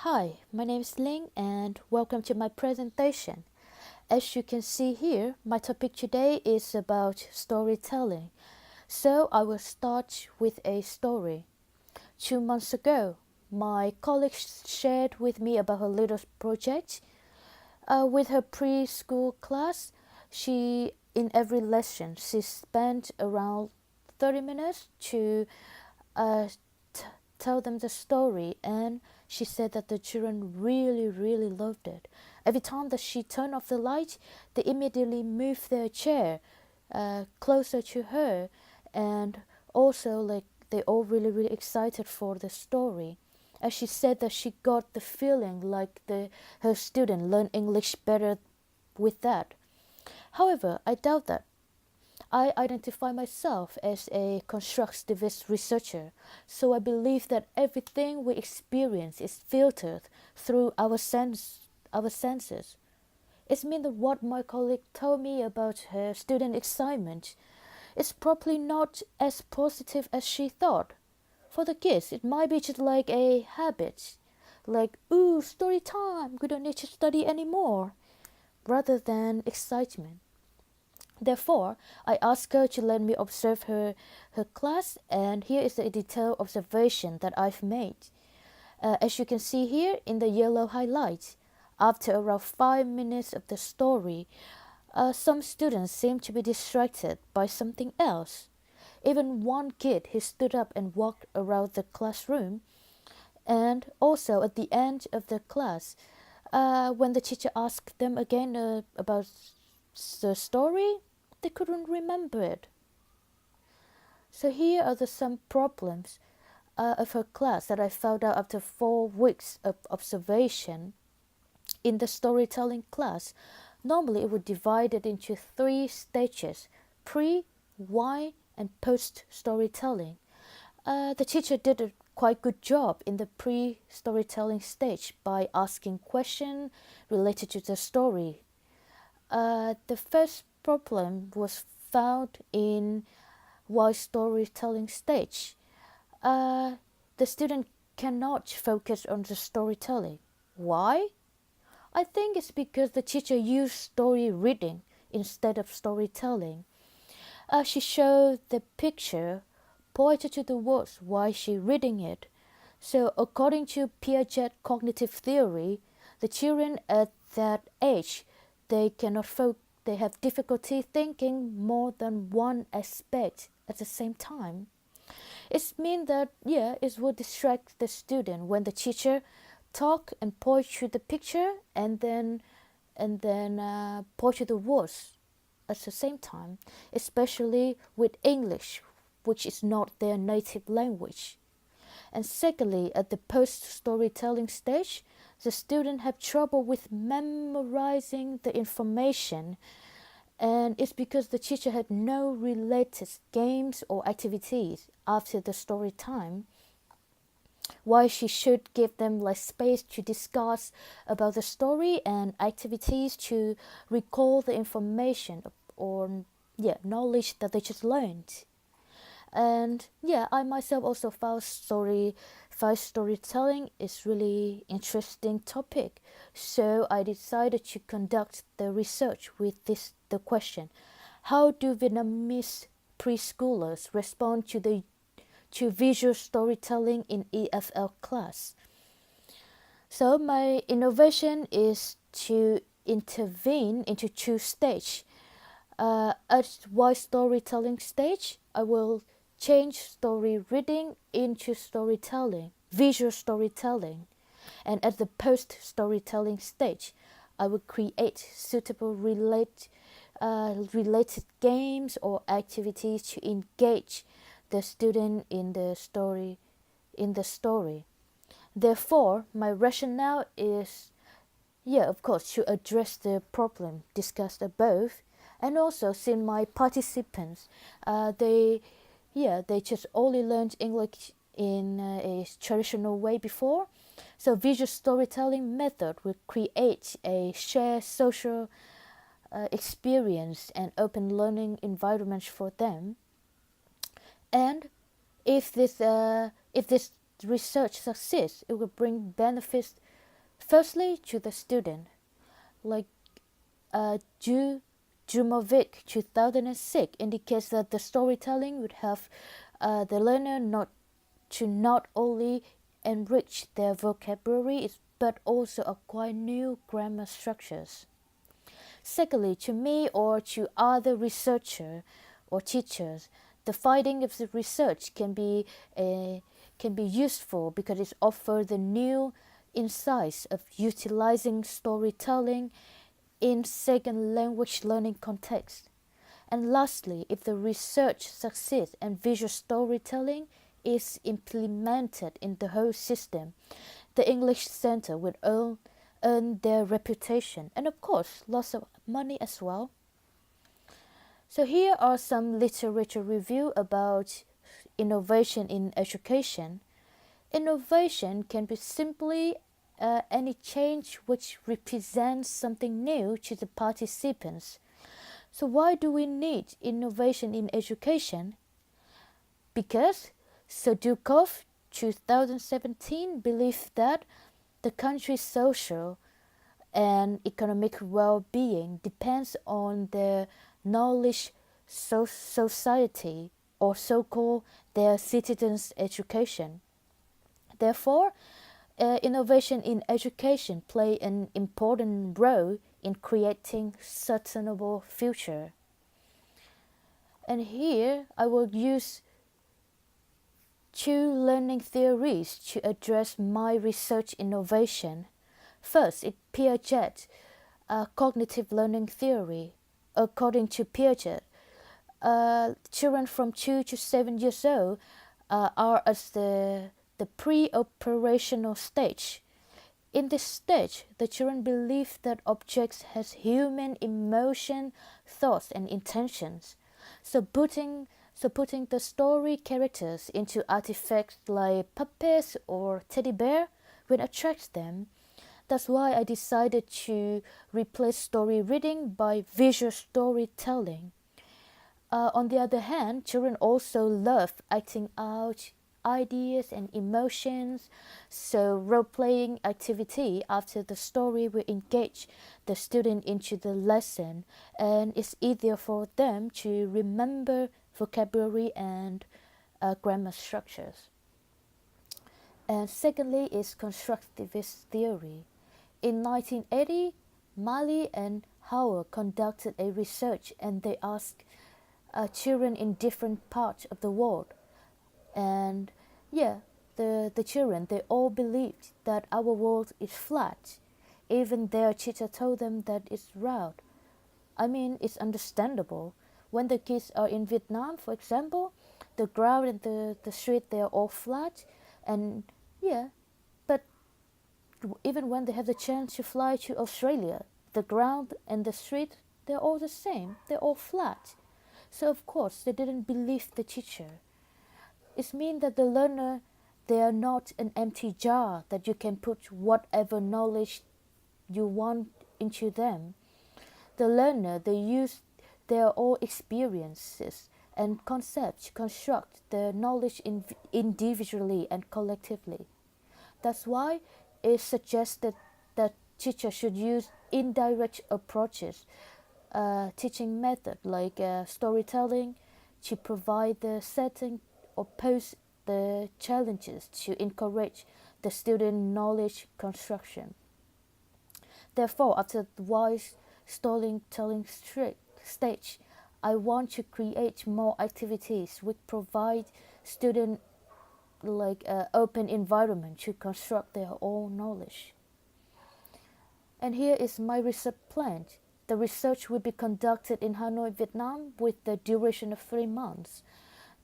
Hi, my name is Ling and welcome to my presentation. As you can see here, my topic today is about storytelling. So I will start with a story. 2 months ago, my colleague shared with me about her little project. With her preschool class, in every lesson, she spent around 30 minutes to uh, t- tell them the story, and she said that the children really loved it. Every time that she turned off the light, they immediately moved their chair closer to her, and also like they all really excited for the story. As she said that she got the feeling like her student learned English better with that. However, I doubt that. I identify myself as a constructivist researcher, so I believe that everything we experience is filtered through our senses. It means that what my colleague told me about her student excitement is probably not as positive as she thought. For the kids, it might be just like a habit, like, ooh, story time, we don't need to study anymore, rather than excitement. Therefore, I asked her to let me observe her class, and here is a detailed observation that I've made. As you can see here in the yellow highlights, after around 5 minutes of the story, some students seem to be distracted by something else. Even one kid he stood up and walked around the classroom, and also at the end of the class, when the teacher asked them again about the story, they couldn't remember it. So here are some problems of her class that I found out after 4 weeks of observation. In the storytelling class, normally it would divide it into 3 stages: pre, why, and post storytelling. The teacher did a quite good job in the pre-storytelling stage by asking questions related to the story. The first problem was found in why storytelling stage. Uh, the student cannot focus on the storytelling. Why? I think it's because the teacher used story reading instead of storytelling. She showed the picture, pointed to the words while she reading it. So according to Piaget cognitive theory, the children at that age, they cannot they have difficulty thinking more than one aspect at the same time. It means that it will distract the student when the teacher talk and point to the picture and then point to the words at the same time, especially with English, which is not their native language. And secondly, at the post-storytelling stage, the student have trouble with memorizing the information, and it's because the teacher had no related games or activities after the story time. Why she should give them like space to discuss about the story and activities to recall the information or knowledge that they just learned. And I myself also found storytelling is really interesting topic. So I decided to conduct the research with the question: how do Vietnamese preschoolers respond to visual storytelling in EFL class? So my innovation is to intervene into 2 stages. At why storytelling stage, I will change story reading into storytelling, visual storytelling. And at the post storytelling stage, I will create suitable related games or activities to engage the student in the story. Therefore, my rationale is, of course, to address the problem discussed above, and also since my participants, they just only learned English in a traditional way before, so visual storytelling method will create a shared social experience and open learning environment for them. And if this research succeeds, it will bring benefits Firstly, to the student, like Ju Jumovic 2006 indicates that the storytelling would help the learner not only enrich their vocabulary but also acquire new grammar structures. Secondly, to me or to other researchers or teachers, the finding of the research can be useful because it offers the new insights of utilizing storytelling in second language learning context. And lastly, if the research succeeds and visual storytelling is implemented in the whole system, the English Center will earn their reputation and, of course, lots of money as well. So here are some literature review about innovation in education. Innovation can be simply any change which represents something new to the participants. So why do we need innovation in education? Because Sadukov 2017 believed that the country's social and economic well-being depends on their knowledge society, or so-called their citizens' education. Therefore, innovation in education play an important role in creating sustainable future. And here I will use two learning theories to address my research innovation. First, it's Piaget, cognitive learning theory. According to Piaget, children from 2 to 7 years old are at the pre-operational stage. In this stage, the children believe that objects has human emotion, thoughts, and intentions. So putting the story characters into artifacts like puppets or teddy bear will attract them. That's why I decided to replace story reading by visual storytelling. On the other hand, children also love acting out ideas and emotions, so role-playing activity after the story will engage the student into the lesson, and it's easier for them to remember vocabulary and grammar structures. And secondly is constructivist theory. In 1980, Mali and Howard conducted a research and they asked children in different parts of the world. And yeah, the children, they all believed that our world is flat. Even their teacher told them that it's round. I mean, it's understandable. When the kids are in Vietnam, for example, the ground and the street, they are all flat. And yeah, but even when they have the chance to fly to Australia, the ground and the street, they're all the same. They're all flat. So of course they didn't believe the teacher. It means that the learner, they are not an empty jar that you can put whatever knowledge you want into them. The learner, they use their own experiences and concepts to construct the knowledge individually and collectively. That's why it's suggested that teachers should use indirect approaches, teaching method like storytelling to provide the setting or pose the challenges to encourage the student knowledge construction. Therefore, after the wise storytelling stage, I want to create more activities which provide students like an open environment to construct their own knowledge. And here is my research plan. The research will be conducted in Hanoi, Vietnam with the duration of 3 months.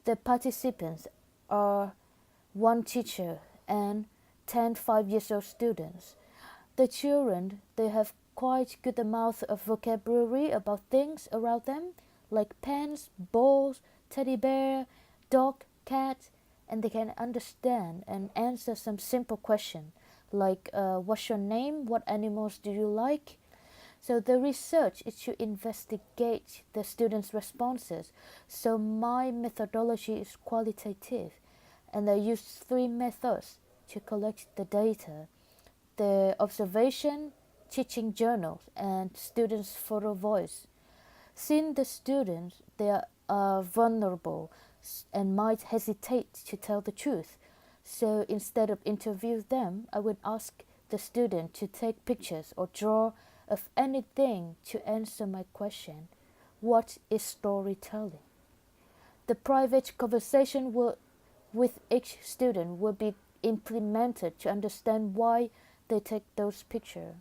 The participants are one teacher and 10 5-year-old students. The children, they have quite good amount of vocabulary about things around them, like pens, balls, teddy bear, dog, cat, and they can understand and answer some simple question like what's your name, what animals do you like. So the research is to investigate the students' responses. So my methodology is qualitative, and I use 3 methods to collect the data. the observation, teaching journals, and students' photo voice. Seeing the students, they are vulnerable and might hesitate to tell the truth. So instead of interview them, I would ask the student to take pictures or draw of anything to answer my question. What is storytelling? The private conversation with each student will be implemented to understand why they take those pictures.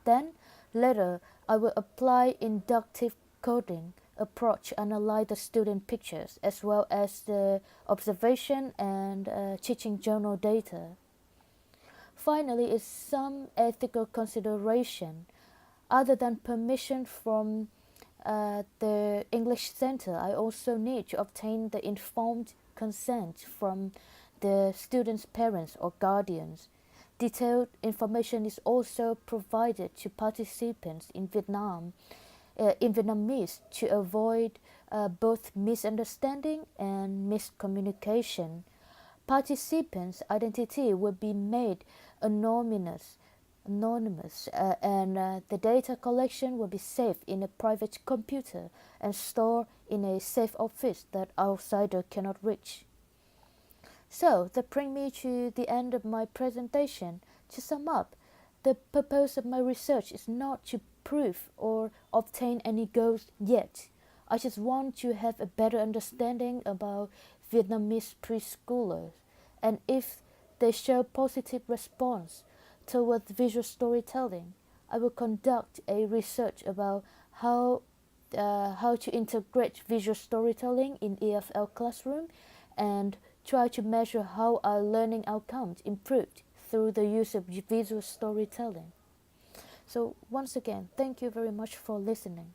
Then, later, I will apply inductive coding approach to analyze the student pictures as well as the observation and teaching journal data. Finally, is some ethical consideration. Other than permission from the English Center, I also need to obtain the informed consent from the students' parents or guardians. Detailed information is also provided to participants in Vietnamese to avoid both misunderstanding and miscommunication. Participants' identity will be made anonymous, and the data collection will be saved in a private computer and stored in a safe office that outsider cannot reach. So that brings me to the end of my presentation. To sum up, the purpose of my research is not to prove or obtain any goals yet. I just want to have a better understanding about Vietnamese preschoolers, and if they show positive response towards visual storytelling, I will conduct a research about how to integrate visual storytelling in EFL classroom and try to measure how our learning outcomes improved through the use of visual storytelling. So once again, thank you very much for listening.